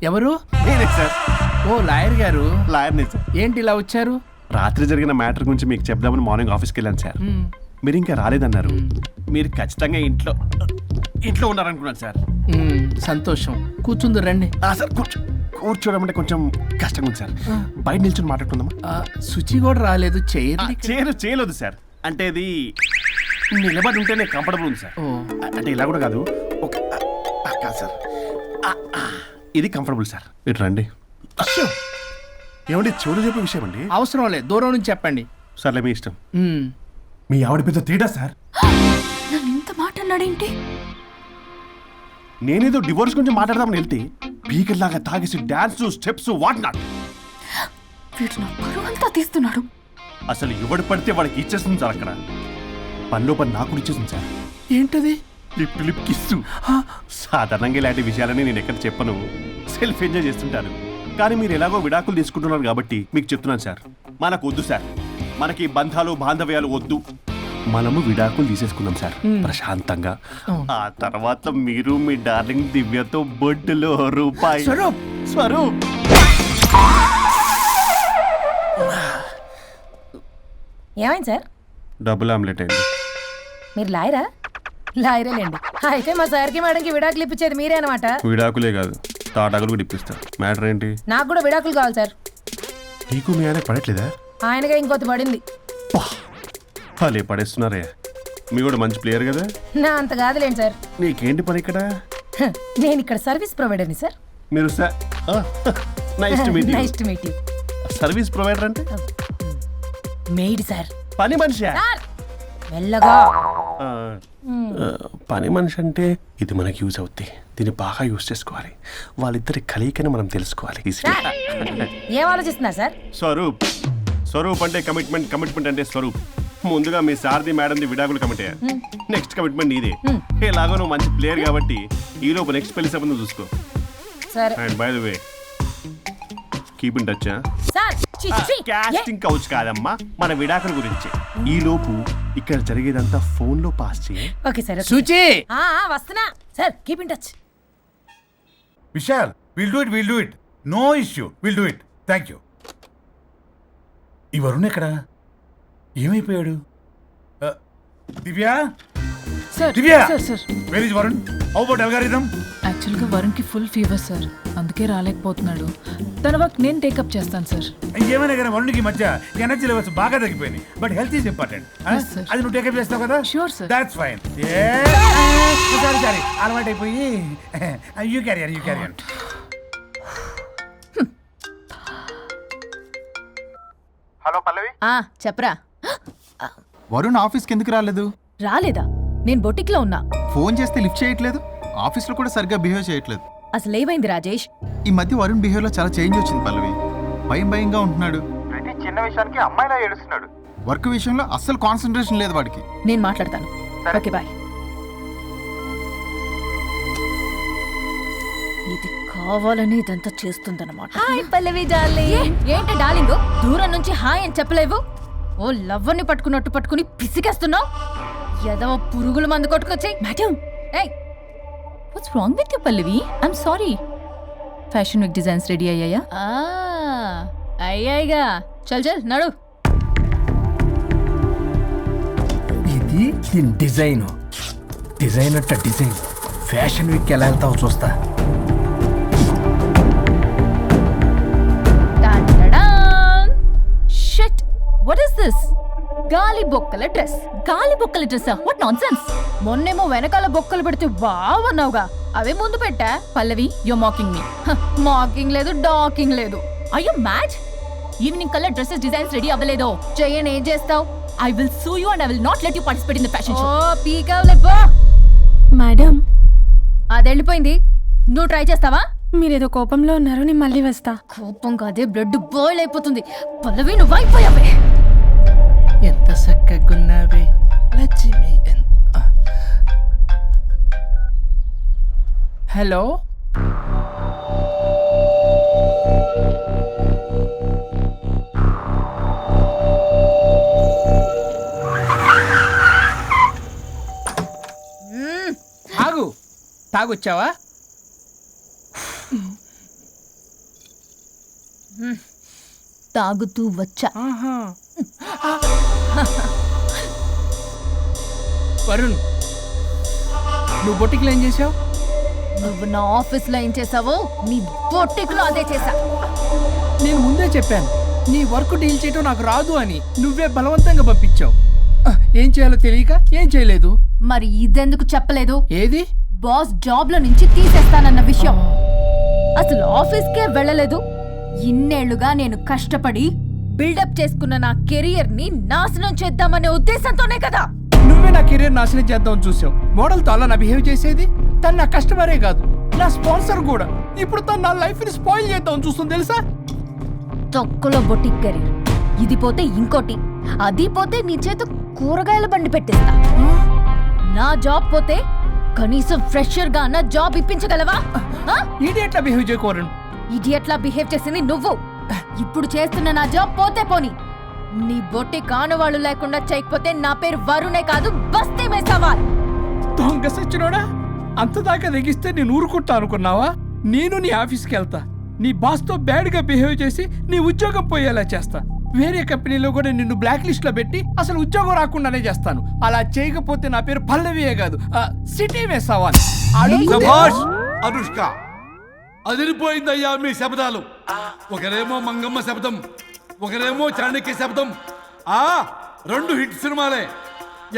ఎవరు? నేనే సార్. ఓ లాయర్ గారు. లాయర్నే సార్. ఏంటి ఇలా వచ్చారు? రాత్రి జరిగిన మ్యాటర్ గురించి మీకు చెప్దామని మార్నింగ్ ఆఫీస్కి వెళ్ళాను సార్. మీరు ఇంకా రాలేదన్నారు. మీరు ఖచ్చితంగా ఇంట్లో ఉన్నారనుకున్నాను సార్. సంతోషం. కూర్చుంది రండి. సార్ కూర్చోవడం అంటే కొంచెం కష్టంగా ఉంది సార్. బయట నిల్చొని మాట్లాడుకుందామా? శుచి కూడా రాలేదు. చేయలేదు సార్. అంటే ఇది నిలబడి ఉంటేనే కంఫర్టబుల్ ఉంది సార్. అంటే ఇలా కూడా కాదు. కాదు సార్, ఇది కంఫర్టబుల్ సార్. ఇటు రండి. ఏమండి చెవులు చెప్పే విషయం అండి. అవసరం లేదు, దూరం నుంచి చెప్పండి. సర్లే మీ ఇష్టం. మీ ఆవిడ పెద్ద తేడా సార్. నన్ను ఇంత మాట అన్నాడేంటి? నేనేదో డివోర్స్ గురించి మాట్లాడదామని వెళ్తే పీకల్లాగా తాగేసి డాన్స్ స్టెప్స్ వాట్ నాట్. వీడు నా పరువు అంతా తీస్తున్నాడు. అసలు ఎవడు పడితే వాడికి ఇచ్చేస్తుంది సార్. అక్కడ పనిలో పని నాకు ఇచ్చేస్తుంది సార్. ఏంటది? Lip lip kiss. సాధారణంగా ఇలాంటి విషయాలని నేను ఎక్కడ చెప్పను. సెల్ఫ్ ఎంజాయ్ చేస్తుంటాను. కానీ మీరు ఎలాగో విడాకులు తీసుకుంటున్నారు కాబట్టి మీకు చెప్తున్నాను సార్, మనకు వద్దు సార్. మనకి బంధాలు బాంధవ్యాలు వద్దు. మనము విడాకులు తీసేసుకుందాం సార్ ప్రశాంతంగా. ఆ తర్వాత మీరు మీ డార్లింగ్ దివ్యతో బొడ్డులో రూపాయి. స్వరూప్ ఏమైంది సార్? డబుల్ ఆమ్లెట్ అయింది. మీరు లాయరా? లాయరేలేండి. అయితే మా సార్కి మేడంకి విడాకులు ఇప్పించేది మీరే అనమాట. విడాకులే కాదు, తాటాకులు కూడా ఇప్పిస్తారు. మ్యాటర్ ఏంటి? నాకు కూడా విడాకులు కావాలి సార్. నీకు మీ ఆయన పడట్లేదా? ఆయనగా ఇంకొకటి పడింది. వాళ్ళే పడేస్తున్నారే. మీ కూడా మంచి ప్లేయర్ కదా. నా అంత కాదులేండి సార్. నీకేంటి పని ఇక్కడ? నేను ఇక్కడ సర్వీస్ ప్రొవైడర్ని సార్. మీరు nice to meet you. Nice to meet you. Service provider అంటే మెయిడ్ సార్. పని మనిషి. మెల్లగా. పని మనిషి అంటే ఇది మనకి యూజ్ అవుద్ది. దీన్ని బాగా యూజ్ చేసుకోవాలి. వాళ్ళిద్దరి కలయికని మనం తెలుసుకోవాలి. ఏం ఆలోచిస్తున్నారు సార్? స్వరూప్ అంటే కమిట్మెంట్, కమిట్మెంట్ అంటే స్వరూప్. ముందుగా మీ సారథి మేడంది విడాకులు కమిట్ అయ్యారు. నెక్స్ట్ కమిట్మెంట్ నీదే. ఎలాగో నువ్వు మంచి ప్లేయర్ కాబట్టి ఈ లోపు నెక్స్ట్ పెళ్లి సంబంధం చూసుకో. సరే. And by the way keep in touch. Sir casting couch కాదమ్మా, మన విడాకుల గురించి. ఈ లోపు ఇక్కడ జరిగేదంతా ఫోన్ లో పాస్ చేయి. Okay sir. శుచి వస్తున్నా sir. Keep in touch. Vishal, will do it. No issue, will do it. Thank you. ఈ వరుణ్ ఎక్కడ? ఏమైపోయాడు? Divya, Divya, where is Varun? How about algorithm? యాక్చువల్గా వరుణ్కి ఫుల్ ఫీవర్ సార్, అందుకే రాలేకపోతున్నాడు. తన వర్క్ నేను టేకప్ చేస్తాను సార్. ఏమైనా కానీ వరుణ్కి మధ్య ఎనర్జీ లెవెల్స్ బాగా తగ్గిపోయింది. But health is important. అది నువ్వు టేకప్ చేస్తావు కదా? Sure, sir. That's fine. Sorry అలవాటు అయిపోయి. You carry. హలో పల్లవి. చెప్పరా. వరుణ్ ఆఫీస్కి ఎందుకు రాలేదు? రాలేదా? నేను బొటిక్లో ఉన్నా. ఫోన్ చేస్తే లిఫ్ట్ చేయట్లేదు. ఆఫీస్లో కూడా సరిగ్గా బిహేవ్ చేయట్లేదు. అసలు ఏమైంది రాజేష్? ఈ మధ్య వరుణ్ బిహేవ్లో చాలా చేంజ్ వచ్చింది పల్లవి. భయంగా ఉంటున్నాడు. ప్రతి చిన్న విషయానికి అమ్మాయిలా ఏడుస్తున్నాడు. వర్క్ విషయంలో అస్సలు కాన్సన్ట్రేషన్ లేదు వాడికి. నేను మాట్లాడతాను. Okay bye. ఇది కావాలని ఇదంతా చేస్తుందన్నమాట. Hi Pallavi darling. ఏంటి డార్లింగ్? దూరం నుంచి హాయ్ అని చెప్పలేవు. ఓ లవ్వర్ని పట్టుకున్నట్టు పట్టుకుని పిసికేస్తున్నావు. ఏదో పురుగుల మందు కొట్టుకొచ్చి. Madam, what's wrong with you Pallavi? I'm sorry. Fashion week designs ready అయ్యాయా? అయ్యాయిగా. చల్ నడు. ఇది దీని డిజైన్. డిజైన్ అట్ట డిజైన్. ఫ్యాషన్ వీక్ ఎలా వెళ్తావు చూస్తా. Shit, what is this? గాలి బొక్కల డ్రెస్. గాలి బొక్కల డ్రెస్సా? What nonsense. మొన్నేమో వెనకాల బొక్కలు పెడితే వావ్ అన్నావుగా, అవే ముందు పెట్టా. Pallavi, you mocking me. Mocking లేదు, డాకింగ్ లేదు. Are you mad? Evening colour dresses designs ready అవ్వలేదో? చెయ్యని ఏం చేస్తావు? I will sue you and I will not let you participate in the fashion show. ఓ పీకావులే పో. మేడం, అది వెళ్ళిపోయింది. నువ్వు ట్రై చేస్తావా? మీరేదో కోపంలో ఉన్నారు, నేను మళ్ళీ వస్తా. కోపం కాదే, బ్లడ్ బాయిల్ అయిపోతుంది. పల్లవి నువ్వు అయిపోయావే. హలో ఆగు, తాగొచ్చావా? తాగుతూ వచ్చా. వరుణ్, నువ్వు బొట్టికి ఏం చేసావు? నువ్వు నా ఆఫీస్ లో ఏం చేసావో నీ బొట్టికి లో అదే చేసా. నేను ముందే చెప్పాను నీ వర్క్ డీల్ చేయటం నాకు రాదు అని. నువ్వే బలవంతంగా పంపించావు. ఏం చేయాలో తెలియక ఏం చేయలేదు. మరి ఇదెందుకు చెప్పలేదు? ఏది? బాస్ జాబ్ లో నుంచి తీసేస్తానన్న విషయం. అసలు ఆఫీస్కే వెళ్ళలేదు. ఇన్నేళ్లుగా నేను కష్టపడి బిల్డప్ చేసుకున్న నా కెరియర్ ని నాశనం చేద్దామనే ఉద్దేశంతోనే కదా. నువ్వే నా కెరీర్ నాశనం చేద్దామని చూసావు. మోడల్తో అలా నా బిహేవ్ చేసేది. తను నా కస్టమరే కాదు, నా స్పాన్సర్ కూడా. ఇప్పుడు తను నా లైఫ్ ని స్పాయిల్ చేద్దామని చూస్తుంది తెలుసా? తొక్కలో బొటిక్ కెరీర్. ఇది పోతే ఇంకోటి, అది పోతే నీ చేత కూరగాయల బండి పెట్టిస్తా. నా జాబ్ పోతే కనీసం ఫ్రెషర్ గా నా జాబ్ ఇప్పించగలవా? ఇడియట్లా బిహేవ్ చేయకూడదు. ఇడియట్లా బిహేవ్ చేసింది నువ్వు. ఇప్పుడు చేస్తున్న నా జాబ్ పోతే పోని, నీ బొట్టి కానువాళ్ళు లేకుండా చేయకపోతే నా పేరు వరుణే కాదు, బస్తీ మే సవాల్. దొంగ సచ్చినోడా, అంతదాకా తెగిస్తే నేను ఊరుకుంటా అనుకున్నావా? నేను నీ ఆఫీస్కి వెళ్తా, నీ బాస్తో బ్యాడ్గా బిహేవ్ చేసి నీ ఉద్యోగం పోయేలా చేస్తా. వేరే కంపెనీలో కూడా నిన్ను బ్లాక్ లిస్ట్ లో పెట్టి అసలు ఉద్యోగం రాకుండానే చేస్తాను. అలా చేయకపోతే నా పేరు పల్లవియే కాదు, సిటీ మే సవాల్. అనుష్క, అదిరిపోయిందయ్యా మీ శబ్దాలు. ఒకరేమో మంగమ్మ శబ్దం, ఒకరేమో చాణక్య శబ్దం. రెండు హిట్ సినిమాలే.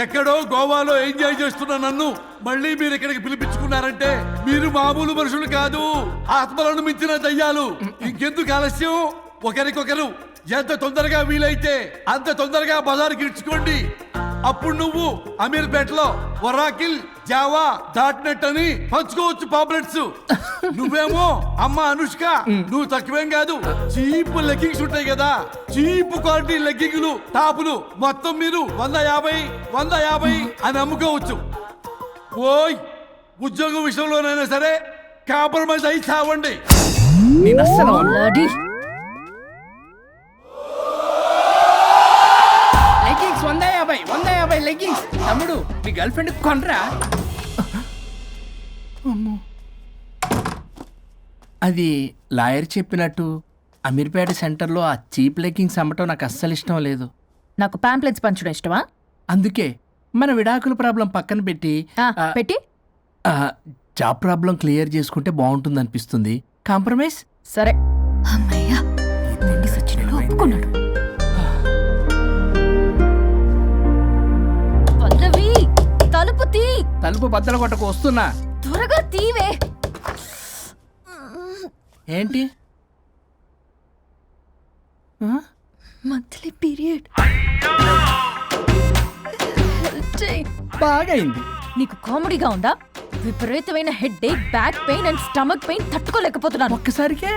ఎక్కడో గోవాలో ఎంజాయ్ చేస్తున్న నన్ను మళ్ళీ మీరు ఇక్కడికి పిలిపించుకున్నారంటే మీరు మామూలు మనుషులు కాదు, ఆత్మలను మించిన దయ్యాలు. ఇంకెందుకు ఆలస్యం? ఒకరికొకరు ఎంత తొందరగా వీలైతే అంత తొందరగా బజార్కి ఇడ్చుకోండి. అప్పుడు నువ్వు అమీర్పేటలో వరాకిల్, జావా, డాట్ అని పంచుకోవచ్చు పాంప్లెట్స్. నువ్వేమో అమ్మ అనుష్క, నువ్వు తక్కువేం కాదు. చీప్ లెగ్గింగ్స్ ఉంటాయి కదా, చీప్ క్వాలిటీ లెగ్గింగ్లు, టాపులు మొత్తం మీరు 150 అని అమ్ముకోవచ్చు. ఓయ్, ఉద్యోగం విషయంలోనైనా సరే కాంప్రమైజ్ అయి చావండి. నేను అస్సలు లెగ్గింగ్స్ 150 లెగ్గింగ్స్. తమ్ముడు, మీ గర్ల్ ఫ్రెండ్ కొనరా? అది లాయర్ చెప్పినట్టు అమీర్పేట సెంటర్లో ఆ చీప్ లెగ్గింగ్స్ అమ్మటం నాకు అస్సలు ఇష్టం లేదు. నాకు పాంప్లెట్స్ పంచడం ఇష్టమా? అందుకే మన విడాకుల ప్రాబ్లం పక్కన పెట్టి పెట్టి జాబ్ ప్రాబ్లం క్లియర్ చేసుకుంటే బాగుంటుంది అనిపిస్తుంది. కాంప్రమైజ్? సరే. అమ్మయ్యా, సచ్చినోడు ఒప్పుకున్నాడు. పల్లవి, తలుపు తీ. తలుపు బద్దలు కొట్టకు, వస్తున్నా. త్వరగా తీవే. ఏంటి? Monthly period. బాగా అయింది. నీకు కామెడీగా ఉందా? విపరీతమైన headache, back pain and stomach pain తట్టుకోలేకపోతున్నాను. ఒక్కసారికే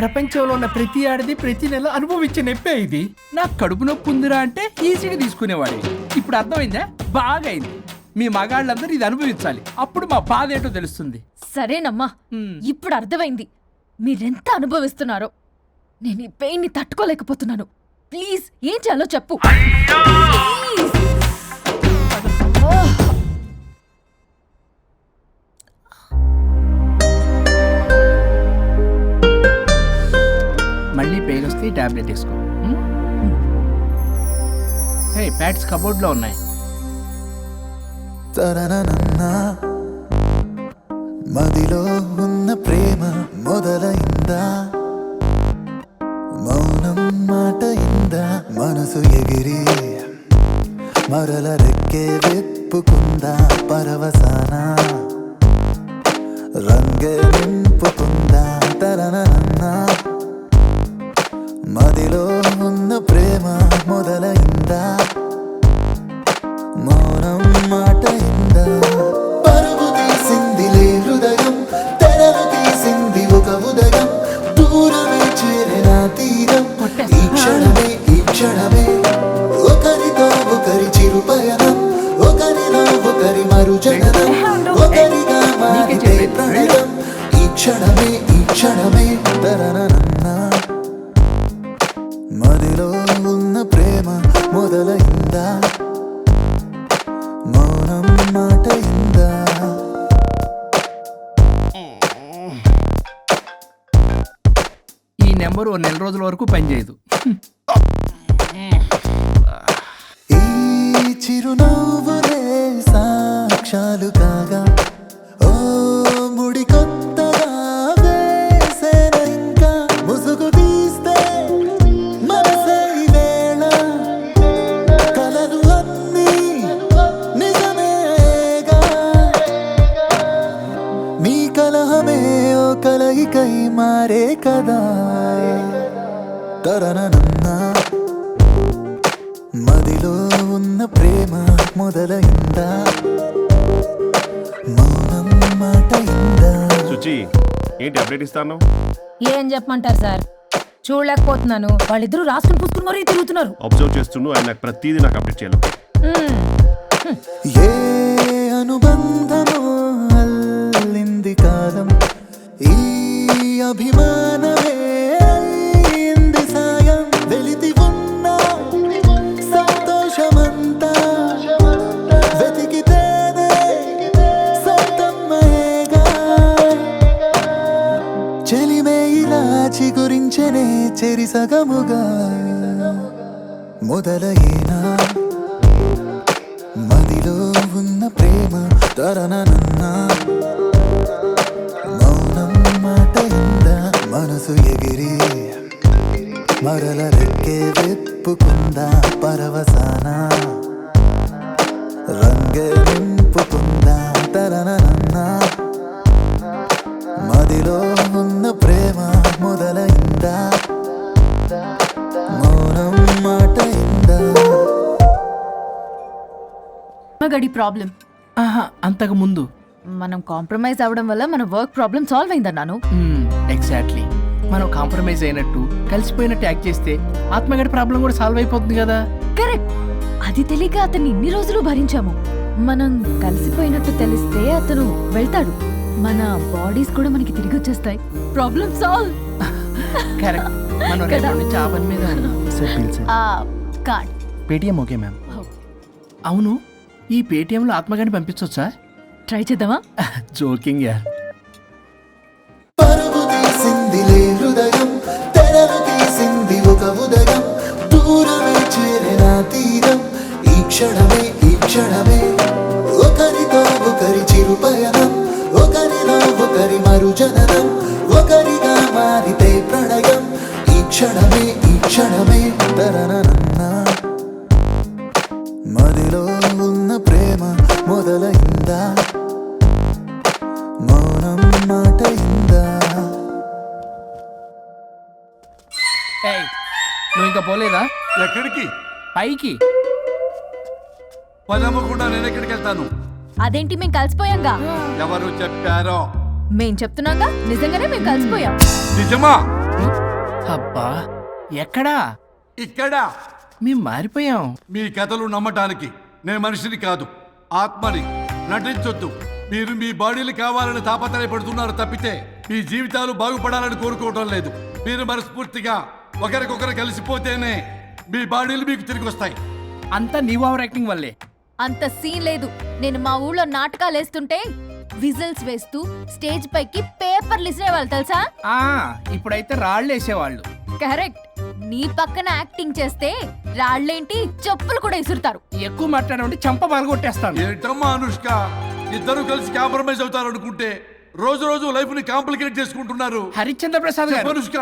ప్రపంచంలో ఉన్న ప్రతి ఆడది ప్రతి నెల అనుభవించే నొప్పే ఇది. నాకు కడుపు నొప్పి ఉందిరా అంటే ఈజీగా తీసుకునేవాడి. ఇప్పుడు అర్థమైందా? బాగా అయింది. మీ మగాళ్ళందరూ ఇది అనుభవించాలి, అప్పుడు మా బాధ ఏంటో తెలుస్తుంది. సరేనమ్మా, ఇప్పుడు అర్థమైంది మీరెంత అనుభవిస్తున్నారో. నేను ఈ పెయిన్ ని తట్టుకోలేకపోతున్నాను. ప్లీజ్, ఏం చేయాలో చెప్పు. ప్లీజ్. మళ్ళీ పెయిన్ వస్తే ఈ టాబ్లెట్ వేసుకో. హే, ప్యాడ్స్ కబోర్డ్లో ఉన్నాయి. మదిలో ఉన్న ప్రేమ మొదలైందా, మౌనం మాట ఇందా, మనసు ఎగిరి మరల రెక్కే వెప్పుకుందా, పరవసాన రంగే నింపుకుందా, తరనన్నా. మదిలో ఉన్న ప్రేమ మొదలైందా, మౌనం మాట ఇందా, పరుగు తీసిందిలే హృదయం, తెరలు తీసింది ఒక ఉదయం, దూరమే చేరిన తీరం, ఈ క్షణమే ఒకరితో ఒకరి చిరు పయనం, ఒకరిలో ఒకరి మరు జననం, ఒకరిగా మారితే ప్రణయం. ఓ నెల రోజుల వరకు పనిచేయదు. ఈ చిరునవ్వులే సాక్ష్యాలు కాగా ఓ ముడి కొత్తగా వేసేన ఇంకా ముసుగు తీస్తే మనసే ఈ వేళ కలలు అన్నీ నిజమేగా మీ కలహమే ఓ కలయికై మారే కదా తరనన్నా మదిలో ఉన్న ప్రేమ మొదలైందా మౌనం మాట ఇందా సుచి ఏంటి అప్డేట్ ఇస్తాను? ఏం చెప్పమంటారు సార్, చూడలేకపోతున్నాను. వాళ్ళిద్దరూ రాసుకుని పూసుకుని మరీ తిరుగుతున్నారు. అబ్జర్వ్ చేస్తుండు, ఆయన నాకు ప్రతిదీ నాకు అప్డేట్ చేయాలి. ఏ అనుబంధమో అల్లింది కాలం ఈ అభిమానమే అయింది సాయం వెలితి ఉన్న సంతోషమంతా వెతికితేనే సొంతమ్మేగా చెలిమే ఇలా చిగురించనే చెరిసగముగా మొదలైనా మదిలో ఉన్న ప్రేమ తరనన్నా మౌనం మాట ఇందా మనసు ఎగిరి మరల రెక్కే వెప్పుకుందా పరవసాన రంగే నింపుకుందా తరనన్నా మదిలో ఉన్న ప్రేమ మొదలైందా మౌనం మాట ఇందా గడి ప్రాబ్లం ఆహా, అంతకు ముందు మనం కాంప్రమైజ్ అవడం వల్ల మన వర్క్ ప్రాబ్లం సాల్వ్ అయిందన్నాను. ఎగ్జాక్ట్లీ. మనం కాంప్రమైజ్ అయినట్టు కలిసిపోయినట్టు యాక్ట్ చేస్తే ఆత్మగడి ప్రాబ్లం కూడా సాల్వ్ అయిపోతుంది కదా. కరెక్ట్. అది తెలియక అతన్ని ఇన్ని రోజులు భరించాము. మనం కలిసిపోయినట్టు తెలిస్తే అతను వెళ్తాడు, మన బాడీస్ కూడా మనకి తిరిగి వచ్చేస్తాయి. Problem solve. కరెక్ట్. మనం రేపటి నుంచి ఆ పని మీద ఉన్నాం. Card Paytm okay ma'am. అవును, ఈ పేటిఎంలో ఆత్మగాని పంపించవచ్చా? ట్రై చేద్దామా? జోకింగ్ యార్. పరుగు తీసిందిలే హృదయం తెరలు తీసింది ఒక ఉదయం దూరమే చేరిన తీరం ఈ క్షణమే ఒకరితో ఒకరి చిరు పయనం ఒకరిలో ఒకరి మరుజననం ఒకరిగా మారితే ప్రణయం ఈ క్షణమే తరనన్నా మదిలో ఉన్న ప్రేమ మొదలైందా మౌనం మాట ఇందా ఏయ్, నువ్వు ఇంకా పోలేదా? ఎక్కడికి? పైకి. పదమ్మకుండా నేను ఎక్కడికి వెళ్తాను? అదేంటి మేము కలిసిపోయాంగా? ఎవరు చెప్పారో? మేం చెప్తున్నాగా, నిజంగానే మేము కలిసిపోయాం. నిజమా? అబ్బా, ఎక్కడా? ఇక్కడ. మేము మారిపోయాం. మీ కథలు నమ్మటానికి నేను మనిషిని కాదు, ఆత్మని. నటించొద్దు. మీరు మీ బాడీలు కావాలని తాపత్రయపడుతున్నారు తప్పితే మీ జీవితాలు బాగుపడాలని కోరుకోవడం లేదు. మీరు మనస్ఫూర్తిగా ఒకరికొకరు కలిసిపోతేనే మీ బాడీలు మీకు తిరిగి వస్తాయి. అంతా నీ ఓవర్ యాక్టింగ్ వల్లే. అంత సీన్ లేదు. నేను మా ఊళ్ళో నాటకాలు వేస్తుంటే విజిల్స్ వేస్తూ స్టేజ్ పైకి పేపర్లు ఇసిరేవాళ్ళు తెలుసా? ఇప్పుడైతే రాళ్ళు వేసేవాళ్ళు. కరెక్ట్. నీ పక్కన యాక్టింగ్ చేస్తే రాళ్ళేంటి చెప్పులు కూడా ఇసురుతారు. ఎక్కువ మాట్లాడమంటే చంప బాగొట్టేస్తాను. ఏంటమ్మా అనుష్క, ఇద్దరు కలిసి కాంప్రమైజ్ అవుతారు అనుకుంటే రోజు రోజు లైఫ్ ని కాంప్లికేట్ చేసుకుంటున్నారు. హరిశ్చంద్ర ప్రసాద్ గారు, అనుష్క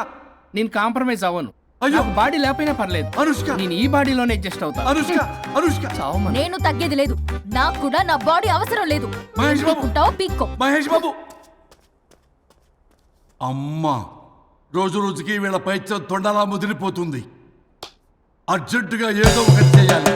నేను కాంప్రమైజ్ అవ్వను. అయ్యో, బాడీ లేకపోయినా పర్లేదు. అనుష్క, నేను ఈ బాడీలోనే అడ్జస్ట్ అవుతాను. అనుష్క నేను తగ్గేది లేదు. నాకు కూడా నా బాడీ అవసరం లేదు. మహేష్ బాబు, పీక్కో. మహేష్ బాబు. అమ్మా, రోజు రోజుకి వీళ్ళ పైత్యం తొండలా ముదిరిపోతుంది. అర్జెంటుగా ఏదో ఒకటి చేయాలి.